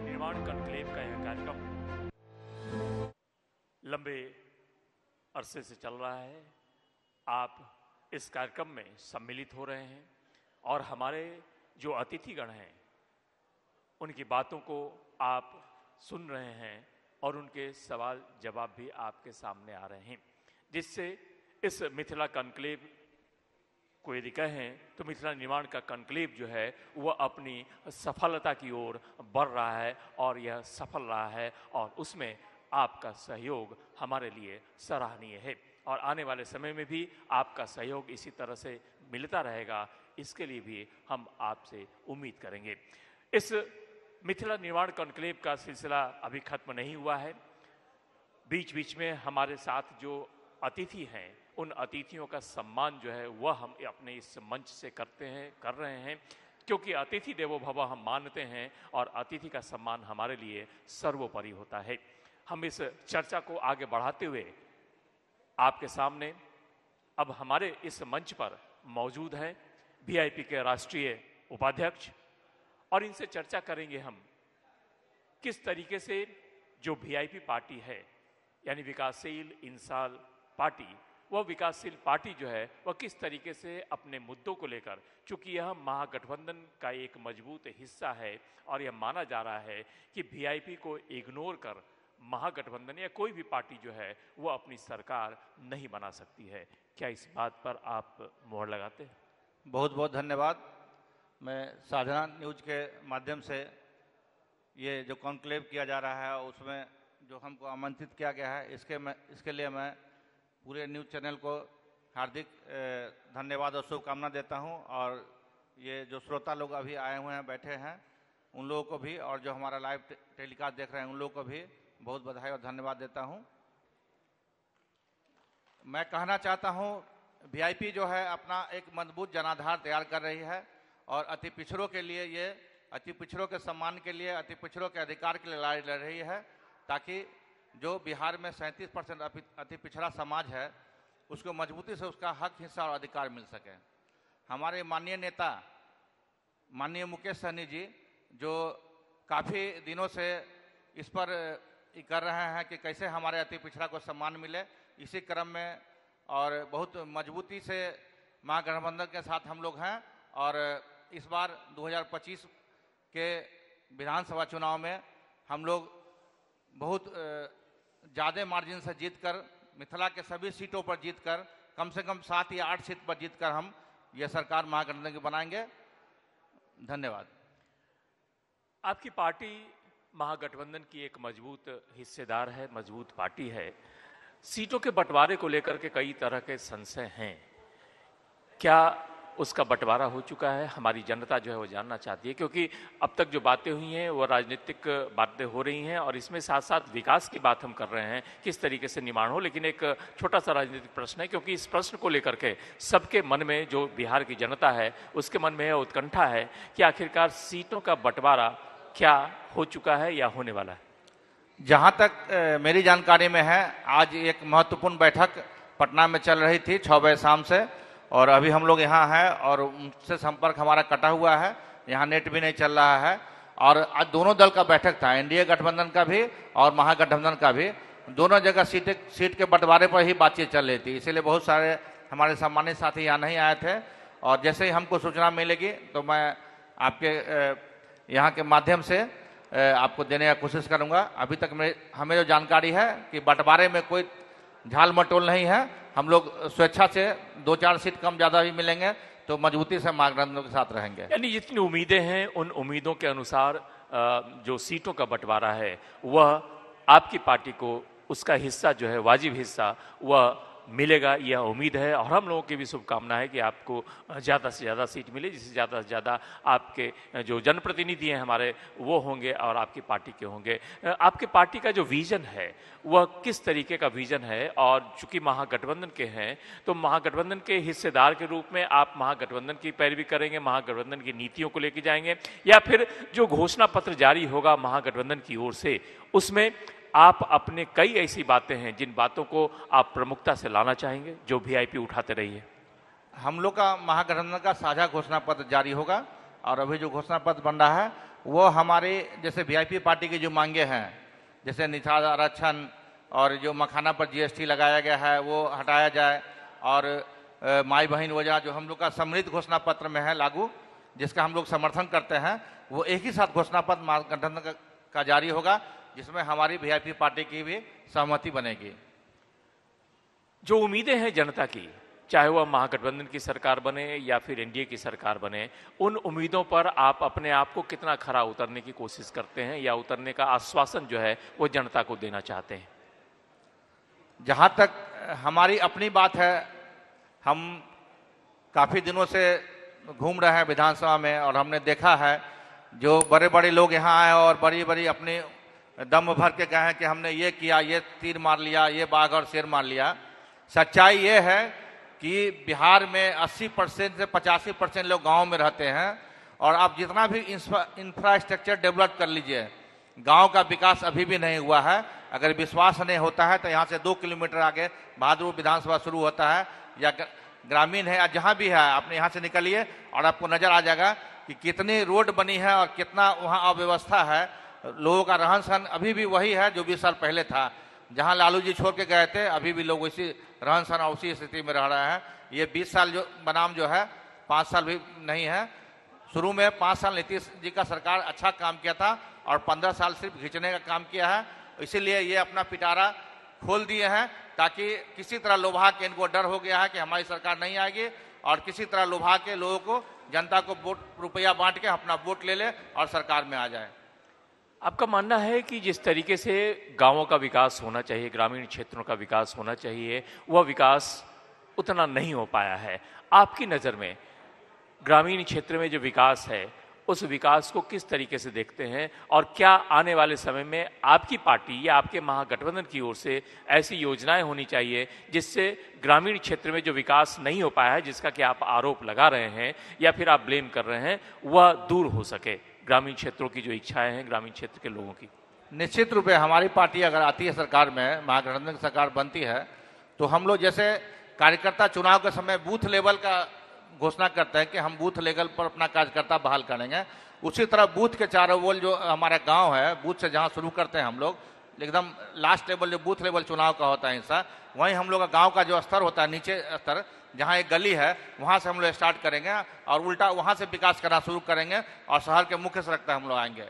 निर्माण कॉन्क्लेव का यह कार्यक्रम लंबे अरसे से चल रहा है। आप इस कार्यक्रम में सम्मिलित हो रहे हैं और हमारे जो अतिथिगण हैं उनकी बातों को आप सुन रहे हैं और उनके सवाल जवाब भी आपके सामने आ रहे हैं, जिससे इस मिथिला कॉन्क्लेव को यदि कहें तो मिथिला निर्माण का कॉन्क्लेव जो है वह अपनी सफलता की ओर बढ़ रहा है और यह सफल रहा है और उसमें आपका सहयोग हमारे लिए सराहनीय है और आने वाले समय में भी आपका सहयोग इसी तरह से मिलता रहेगा, इसके लिए भी हम आपसे उम्मीद करेंगे। इस मिथिला निर्माण कॉन्क्लेव का सिलसिला अभी खत्म नहीं हुआ है। बीच बीच में हमारे साथ जो अतिथि हैं उन अतिथियों का सम्मान जो है वह हम अपने इस मंच से कर रहे हैं, क्योंकि अतिथि देवो भव हम मानते हैं और अतिथि का सम्मान हमारे लिए सर्वोपरि होता है। हम इस चर्चा को आगे बढ़ाते हुए आपके सामने अब हमारे इस मंच पर मौजूद हैं वीआईपी के राष्ट्रीय उपाध्यक्ष और इनसे चर्चा करेंगे हम किस तरीके से जो वीआईपी पार्टी है यानी विकासशील इंसान पार्टी, वह विकासशील पार्टी जो है वह किस तरीके से अपने मुद्दों को लेकर, चूंकि यह महागठबंधन का एक मजबूत हिस्सा है और यह माना जा रहा है कि वीआईपी को इग्नोर कर महागठबंधन या कोई भी पार्टी जो है वह अपनी सरकार नहीं बना सकती है। क्या इस बात पर आप मोहर लगाते हैं? बहुत बहुत धन्यवाद। मैं साधना न्यूज के माध्यम से ये जो कॉन्क्लेव किया जा रहा है उसमें जो हमको आमंत्रित किया गया है इसके लिए मैं पूरे न्यूज़ चैनल को हार्दिक धन्यवाद और शुभकामना देता हूं और ये जो श्रोता लोग अभी आए हुए हैं बैठे हैं उन लोगों को भी और जो हमारा लाइव टेलीकास्ट देख रहे हैं उन लोगों को भी बहुत बधाई और धन्यवाद देता हूं। मैं कहना चाहता हूं वीआईपी जो है अपना एक मजबूत जनाधार तैयार कर रही है और अति पिछड़ों के लिए ये अति पिछड़ों के सम्मान के लिए अति पिछड़ों के अधिकार के लिए लड़ाई लड़ रही है, ताकि जो बिहार में 37% अति पिछड़ा समाज है उसको मजबूती से उसका हक, हिस्सा और अधिकार मिल सके। हमारे माननीय नेता माननीय मुकेश सहनी जी जो काफ़ी दिनों से इस पर कर रहे हैं कि कैसे हमारे अति पिछड़ा को सम्मान मिले, इसी क्रम में और बहुत मजबूती से महागठबंधन के साथ हम लोग हैं और इस बार 2025 के विधानसभा चुनाव में हम लोग बहुत ज़्यादा मार्जिन से जीतकर मिथिला के सभी सीटों पर जीतकर कम से कम 7 या 8 सीट पर जीतकर हम ये सरकार महागठबंधन की बनाएंगे। धन्यवाद। आपकी पार्टी महागठबंधन की एक मजबूत हिस्सेदार है, मजबूत पार्टी है। सीटों के बंटवारे को लेकर के कई तरह के संशय हैं, क्या उसका बंटवारा हो चुका है? हमारी जनता जो है वो जानना चाहती है, क्योंकि अब तक जो बातें हुई हैं वो राजनीतिक बातें हो रही हैं और इसमें साथ साथ विकास की बात हम कर रहे हैं, किस तरीके से निर्माण हो। लेकिन एक छोटा सा राजनीतिक प्रश्न है, क्योंकि इस प्रश्न को लेकर के सबके मन में, जो बिहार की जनता है उसके मन में उत्कंठा है कि आखिरकार सीटों का बंटवारा क्या हो चुका है या होने वाला है। जहाँ तक मेरी जानकारी में है, आज एक महत्वपूर्ण बैठक पटना में चल रही थी 6 बजे शाम से और अभी हम लोग यहाँ हैं और उनसे संपर्क हमारा कटा हुआ है, यहाँ नेट भी नहीं चल रहा है। और आज दोनों दल का बैठक था, एनडीए गठबंधन का भी और महागठबंधन का भी, दोनों जगह सीट के बंटवारे पर ही बातचीत चल रही थी। इसीलिए बहुत सारे हमारे सम्मानित साथी यहाँ नहीं आए थे और जैसे ही हमको सूचना मिलेगी तो मैं आपके यहाँ के माध्यम से आपको देने की कोशिश करूँगा। अभी तक हमें जो जानकारी है कि बंटवारे में कोई झाल मटोल नहीं है, हम लोग स्वेच्छा से 2-4 सीट कम ज़्यादा भी मिलेंगे तो मजबूती से महागठबंधन के साथ रहेंगे। यानी जितनी उम्मीदें हैं उन उम्मीदों के अनुसार जो सीटों का बंटवारा है वह आपकी पार्टी को उसका हिस्सा जो है, वाजिब हिस्सा, वह मिलेगा, यह उम्मीद है। और हम लोगों की भी शुभकामना है कि आपको ज़्यादा से ज़्यादा सीट मिले, जिससे ज़्यादा से ज़्यादा आपके जो जनप्रतिनिधि हैं हमारे वो होंगे और आपकी पार्टी के होंगे। आपके पार्टी का जो विज़न है वह किस तरीके का विज़न है? और चूंकि महागठबंधन के हैं तो महागठबंधन के हिस्सेदार के रूप में आप महागठबंधन की पैरवी करेंगे, महागठबंधन की नीतियों को लेके जाएंगे, या फिर जो घोषणा पत्र जारी होगा महागठबंधन की ओर से उसमें आप अपने कई ऐसी बातें हैं जिन बातों को आप प्रमुखता से लाना चाहेंगे जो वीआईपी उठाते रही है? हम लोग का महागठबंधन का साझा घोषणा पत्र जारी होगा और अभी जो घोषणा पत्र बन रहा है वो हमारी जैसे वीआईपी पार्टी की जो मांगे हैं, जैसे निषाद आरक्षण और जो मखाना पर जीएसटी लगाया गया है वो हटाया जाए, और माई बहन योजना जो हम लोग का सम्मिलित घोषणा पत्र में है लागू, जिसका हम लोग समर्थन करते हैं, वो एक ही साथ घोषणा पत्र महागठबंधन का जारी होगा, जिसमें हमारी वीआईपी पार्टी की भी सहमति बनेगी। जो उम्मीदें हैं जनता की, चाहे वह महागठबंधन की सरकार बने या फिर एनडीए की सरकार बने, उन उम्मीदों पर आप अपने आप को कितना खरा उतरने की कोशिश करते हैं या उतरने का आश्वासन जो है वो जनता को देना चाहते हैं? जहाँ तक हमारी अपनी बात है, हम काफ़ी दिनों से घूम रहे हैं विधानसभा में और हमने देखा है जो बड़े बड़े लोग यहाँ आए और बड़ी बड़ी अपनी दम भर के कहे कि हमने ये किया, ये तीर मार लिया, ये बाघ और शेर मार लिया। सच्चाई ये है कि बिहार में 80% से 85% लोग गांव में रहते हैं, और आप जितना भी इंफ्रास्ट्रक्चर डेवलप कर लीजिए, गांव का विकास अभी भी नहीं हुआ है। अगर विश्वास नहीं होता है तो यहाँ से 2 किलोमीटर आगे बहादुर विधानसभा शुरू होता है, या ग्रामीण है या जहाँ भी है, आपने यहाँ से निकलिए और आपको नजर आ जाएगा कि कितनी रोड बनी है और कितना वहाँ अव्यवस्था है। लोगों का रहन सहन अभी भी वही है जो 20 साल पहले था। जहाँ लालू जी छोड़ के गए थे, अभी भी लोग उसी रहन सहन और उसी स्थिति में रह रहे हैं। ये 20 साल जो बनाम जो है 5 साल भी नहीं है। शुरू में 5 साल नीतीश जी का सरकार अच्छा काम किया था और 15 साल सिर्फ खींचने का काम किया है। इसीलिए ये अपना पिटारा खोल दिए हैं ताकि किसी तरह लुभा के, इनको डर हो गया है कि हमारी सरकार नहीं आएगी, और किसी तरह लुभा के लोगों को, जनता को वोट रुपया बांट के अपना वोट ले ले और सरकार में आ जाए। आपका मानना है कि जिस तरीके से गांवों का विकास होना चाहिए, ग्रामीण क्षेत्रों का विकास होना चाहिए, वह विकास उतना नहीं हो पाया है। आपकी नज़र में ग्रामीण क्षेत्र में जो विकास है उस विकास को किस तरीके से देखते हैं, और क्या आने वाले समय में आपकी पार्टी या आपके महागठबंधन की ओर से ऐसी योजनाएं होनी चाहिए जिससे ग्रामीण क्षेत्र में जो विकास नहीं हो पाया है, जिसका कि आप आरोप लगा रहे हैं या फिर आप ब्लेम कर रहे हैं, वह दूर हो सके? ग्रामीण क्षेत्रों की जो इच्छाएं हैं ग्रामीण क्षेत्र के लोगों की। निश्चित रूप से हमारी पार्टी अगर आती है सरकार में, महागठबंधन की सरकार बनती है, तो हम लोग जैसे कार्यकर्ता चुनाव के समय बूथ लेवल का घोषणा करते हैं कि हम बूथ लेवल पर अपना कार्यकर्ता बहाल करेंगे, उसी तरह बूथ के चारों ओर जो हमारा गांव है, बूथ से जहां शुरू करते हैं हम लोग, एकदम लास्ट लेवल जो बूथ लेवल चुनाव का होता है हिस्सा, वहीं हम लोग का गांव का जो स्तर होता है, नीचे स्तर जहां एक गली है, वहां से हम लोग स्टार्ट करेंगे और उल्टा वहां से विकास करना शुरू करेंगे और शहर के मुख्य सड़क तक हम लोग आएंगे।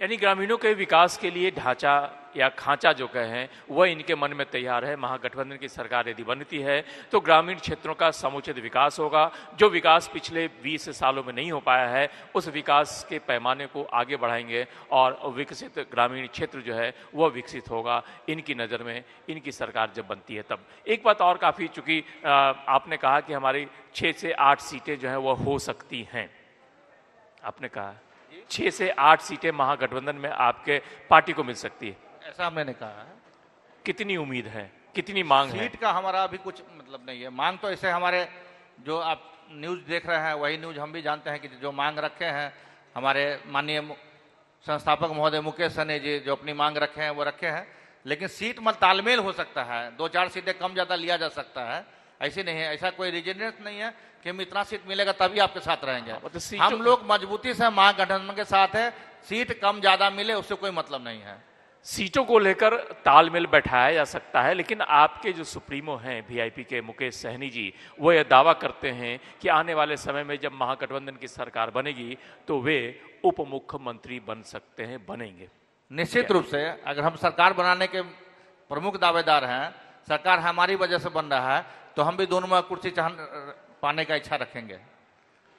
यानी ग्रामीणों के विकास के लिए ढांचा या खांचा जो कहें वह इनके मन में तैयार है। महागठबंधन की सरकार यदि बनती है तो ग्रामीण क्षेत्रों का समुचित विकास होगा। जो विकास पिछले 20 सालों में नहीं हो पाया है उस विकास के पैमाने को आगे बढ़ाएंगे और विकसित ग्रामीण क्षेत्र जो है वह विकसित होगा इनकी नज़र में, इनकी सरकार जब बनती है तब। एक बात और काफ़ी, चूंकि आपने कहा कि हमारी 6 से 8 सीटें जो हैं वह हो सकती हैं, आपने कहा 6 से 8 सीटें महागठबंधन में आपके पार्टी को मिल सकती है, ऐसा मैंने कहा है। कितनी उम्मीद है, कितनी मांग है? सीट का हमारा अभी कुछ मतलब नहीं है। मांग तो ऐसे हमारे जो आप न्यूज़ देख रहे हैं वही न्यूज़ हम भी जानते हैं कि जो मांग रखे हैं हमारे माननीय संस्थापक महोदय मुकेश सहनी जी जो अपनी मांग रखे हैं वो रखे हैं, लेकिन सीट में तालमेल हो सकता है, 2-4 सीटें कम ज़्यादा लिया जा सकता है, ऐसी नहीं है। ऐसा कोई रीजनेस नहीं है कि हम इतना सीट मिलेगा तभी आपके साथ रहेंगे। हम लोग मजबूती से महागठबंधन के साथ है, सीट कम ज्यादा मिले उससे कोई मतलब नहीं है। सीटों को लेकर तालमेल बैठाया जा सकता है, लेकिन आपके जो सुप्रीमो हैं वीआईपी के मुकेश सहनी जी, वो यह दावा करते हैं कि आने वाले समय में जब महागठबंधन की सरकार बनेगी तो वे उप मुख्यमंत्री बन सकते हैं, बनेंगे। निश्चित रूप से अगर हम सरकार बनाने के प्रमुख दावेदार हैं, सरकार हमारी वजह से बन रहा है, तो हम भी दोनों में कुर्सी पाने का इच्छा रखेंगे।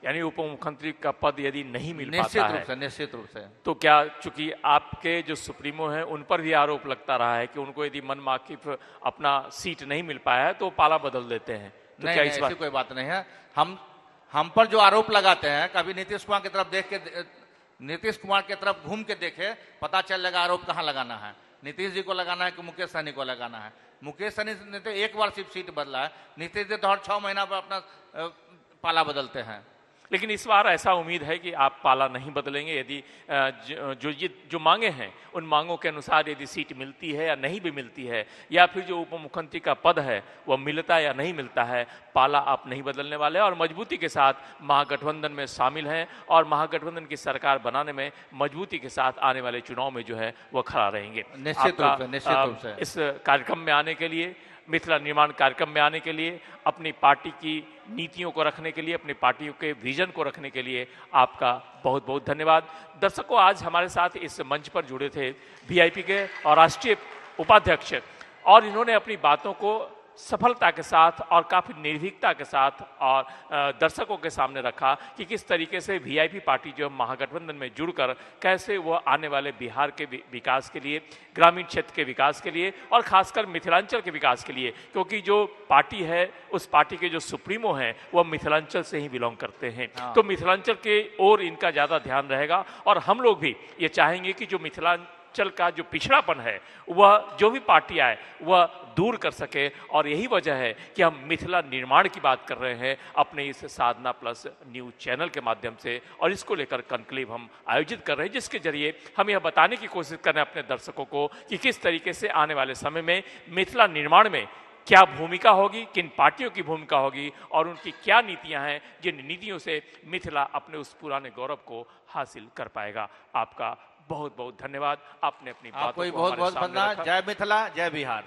यानी उप मुख्यमंत्री का पद यदि नहीं मिल पाता है निश्चित रूप से तो क्या, चूंकि आपके जो सुप्रीमो हैं उन पर भी आरोप लगता रहा है कि उनको यदि मन माकिफ अपना सीट नहीं मिल पाया है तो पाला बदल देते हैं, तो नहीं, क्या नहीं, ऐसी कोई बात नहीं है। हम पर जो आरोप लगाते हैं, कभी नीतीश कुमार की तरफ देख के, नीतीश कुमार की तरफ घूम के देखे, पता चल जाएगा आरोप कहाँ लगाना है। नीतीश जी को लगाना है कि मुकेश सहनी को लगाना है। मुकेश सहनी ने तो एक बार सिर्फ सीट बदला है, नीतीश जी तो हर 6 महीना पर अपना पाला बदलते हैं। लेकिन इस बार ऐसा उम्मीद है कि आप पाला नहीं बदलेंगे। यदि जो मांगे हैं उन मांगों के अनुसार यदि सीट मिलती है या नहीं भी मिलती है, या फिर जो उप मुख्यमंत्री का पद है वह मिलता या नहीं मिलता है, पाला आप नहीं बदलने वाले और मजबूती के साथ महागठबंधन में शामिल हैं और महागठबंधन की सरकार बनाने में मजबूती के साथ आने वाले चुनाव में जो है वह खड़ा रहेंगे। निश्चित रूप से इस कार्यक्रम में आने के लिए, मिथिला निर्माण कार्यक्रम में आने के लिए, अपनी पार्टी की नीतियों को रखने के लिए, अपनी पार्टियों के विजन को रखने के लिए आपका बहुत बहुत धन्यवाद। दर्शकों, आज हमारे साथ इस मंच पर जुड़े थे वीआईपी के और राष्ट्रीय उपाध्यक्ष, और इन्होंने अपनी बातों को सफलता के साथ और काफ़ी निर्भीकता के साथ और दर्शकों के सामने रखा कि किस तरीके से वीआईपी पार्टी जो महागठबंधन में जुड़कर कैसे वह आने वाले बिहार के विकास के लिए, ग्रामीण क्षेत्र के विकास के लिए और खासकर मिथिलांचल के विकास के लिए, क्योंकि जो पार्टी है उस पार्टी के जो सुप्रीमो हैं वह मिथिलांचल से ही बिलोंग करते हैं। तो मिथिलांचल के ओर इनका ज़्यादा ध्यान रहेगा और हम लोग भी ये चाहेंगे कि जो मिथिलांचल का जो पिछड़ापन है वह जो भी पार्टी आए वह दूर कर सके, और यही वजह है कि हम मिथिला निर्माण की बात कर रहे हैं अपने इस साधना प्लस न्यूज चैनल के माध्यम से, और इसको लेकर कॉन्क्लेव हम आयोजित कर रहे हैं, जिसके जरिए हम यह बताने की कोशिश कर रहे हैं अपने दर्शकों को कि किस तरीके से आने वाले समय में मिथिला निर्माण में क्या भूमिका होगी, किन पार्टियों की भूमिका होगी और उनकी क्या नीतियां हैं जिन नीतियों से मिथिला अपने उस पुराने गौरव को हासिल कर पाएगा। आपका बहुत बहुत धन्यवाद। आपने अपनी बातों को बहुत बहुत हमारे सामने रखा। जय मिथिला, जय बिहार।